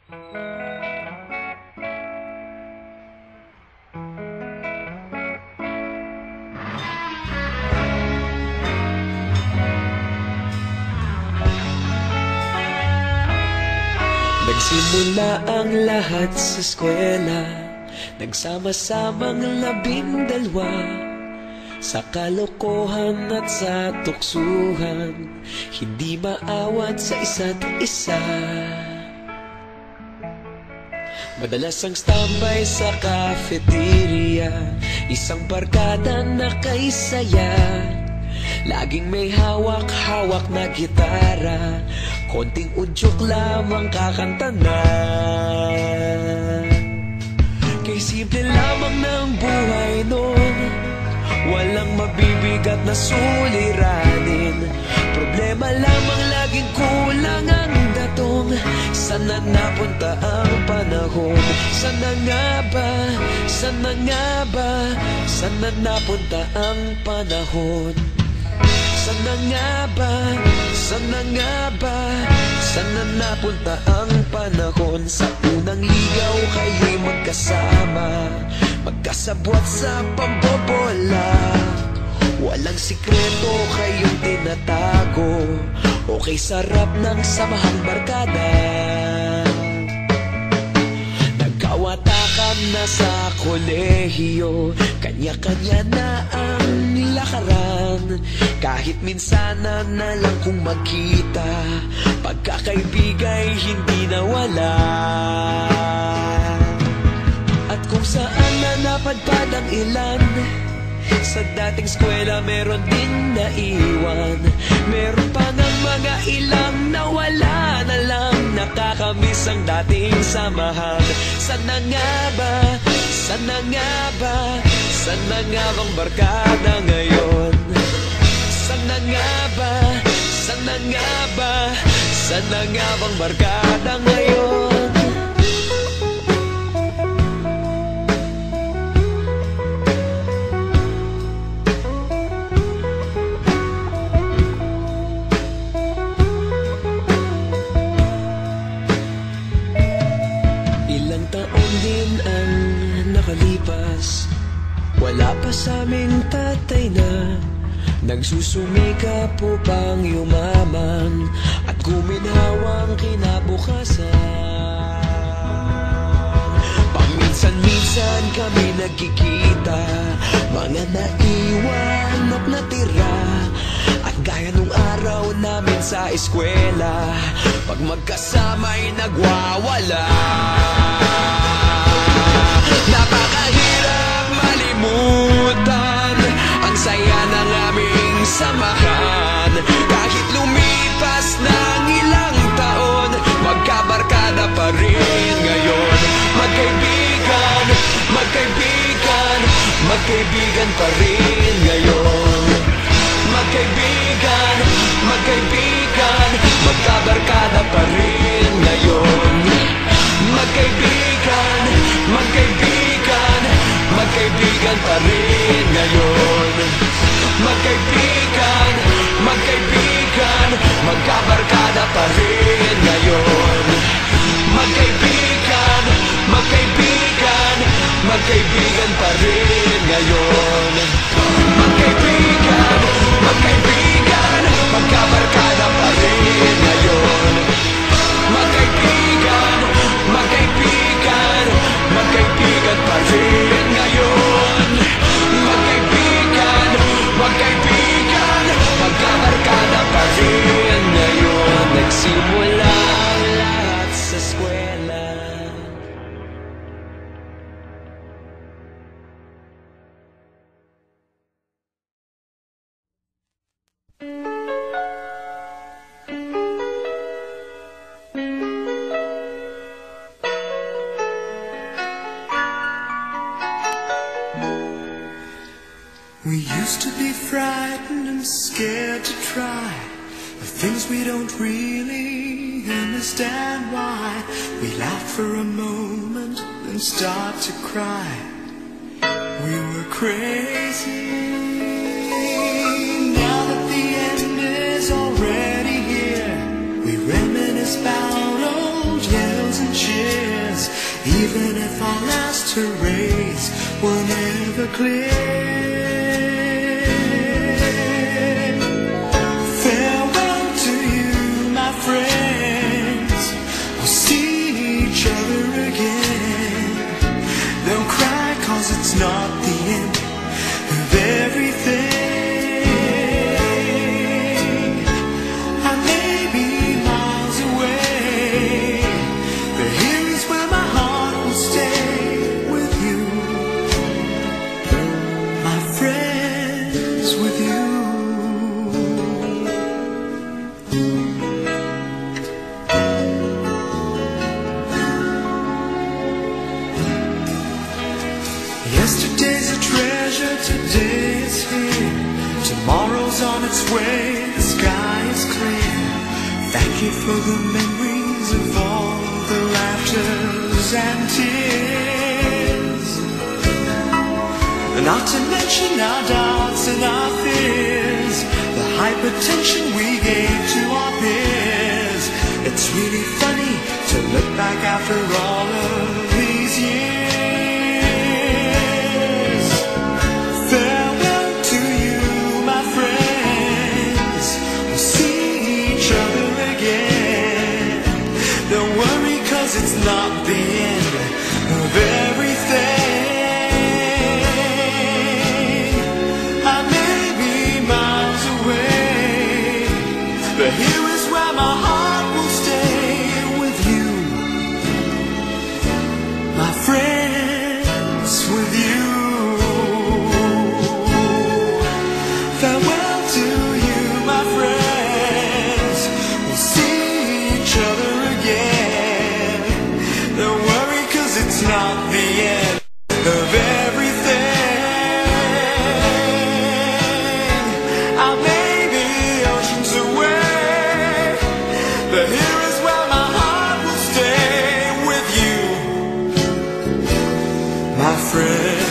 Nagsimula ang lahat sa eskwela, nagsama-samang 12 sa kalokohan at sa tuksuhan, hindi maawat sa isa't isa. Madalas ang standby sa cafeteria, isang barkada na kay saya. Laging may hawak-hawak na gitara, konting udyok lamang kakanta na. Kay simple lamang ng buhay noon, walang mabibigat na suliranin. Problema lamang laging kulang ang datong. Sana napunta ang panahon? Sana nga ba? Sana nga ba? Sana napunta ang panahon? Sana nga ba? Sana nga ba? Sana napunta ang panahon? Sa unang ligaw kayo'y magkasama, magkasabwat sa pambobola. Walang sikreto kayong tinatago, okay sarap ng samahang barkada. Nagkawatakan na sa kolehiyo, kanya-kanya na ang lakaran. Kahit minsan na lang kung magkita, pagkakaibigay hindi nawala. At kung saan na napadpad ang ilan, sa dating eskwela meron din naiwan. Meron pa ng mga ilang nawala na lang, nakakamiss ang dating samahan. Sana nga ba? Sana nga ba? Sana nga bang barkada ngayon? Sana nga ba? Sana nga ba? Sana nga bang barkada ngayon? Ilang taon din ang nakalipas, wala pa sa aming tatay na nagsusumikap upang yumaman at guminhawang kinabukasan. Paminsan-minsan kami nagkikita, mga naiwan at natira. At gaya nung araw namin sa eskwela, pag magkasama'y nagwawala. Napakahirap malimutan ang saya ng aming samahan. Kahit lumipas ng ilang taon, magkabarkada pa rin ngayon. Magkaibigan, magkaibigan, magkaibigan pa rin ngayon. Magkaibigan, magkaibigan, magkabarkada pa rin ngayon. Magkaibigan, magkaibigan, magkaibigan pa rin ngayon. Magkaibigan, magkaibigan, magkabarkada pa rin ngayon. Magkaibigan, magkaibigan, magkaibigan pa rin ngayon. Magkaibigan, magkaibigan, magkabarkada pa rin ngayon. Magkaibigan, magkaibigan, magkaibigan pa rin ngayon. Magkaibigan, magkaibigan, magkabarkada pa rin ngayon. Nagsimula ang lahat sa eskwela. We used to be frightened and scared to try the things we don't really understand why. We laughed for a moment, then start to cry. We were crazy. Now that the end is already here, we reminisce about old yells and cheers. even if our last hurrays were never clear. Farewell to you, my friends, we'll see each other again. Don't cry, 'cause it's not the end of everything. I may be miles away, but here is where my heart will stay with you, my friends, with you. Yesterday's a treasure, today is here. Tomorrow's on its way, the sky is clear. Thank you for the memories of all the laughters and tears, not to mention our doubts and our fears, the hypertension we gave to our peers. It's really funny to look back after all of these years. Farewell to you, my friends, we'll see each other again. Don't worry, 'cause it's not the end of everything. I may be miles away, but here is where my heart will stay with you, my friends, with you. Farewell to you, my friends, we'll see each other again. Don't worry, 'cause it's not the end of everything. I may be oceans away, but here is where my heart will stay with you, my friend.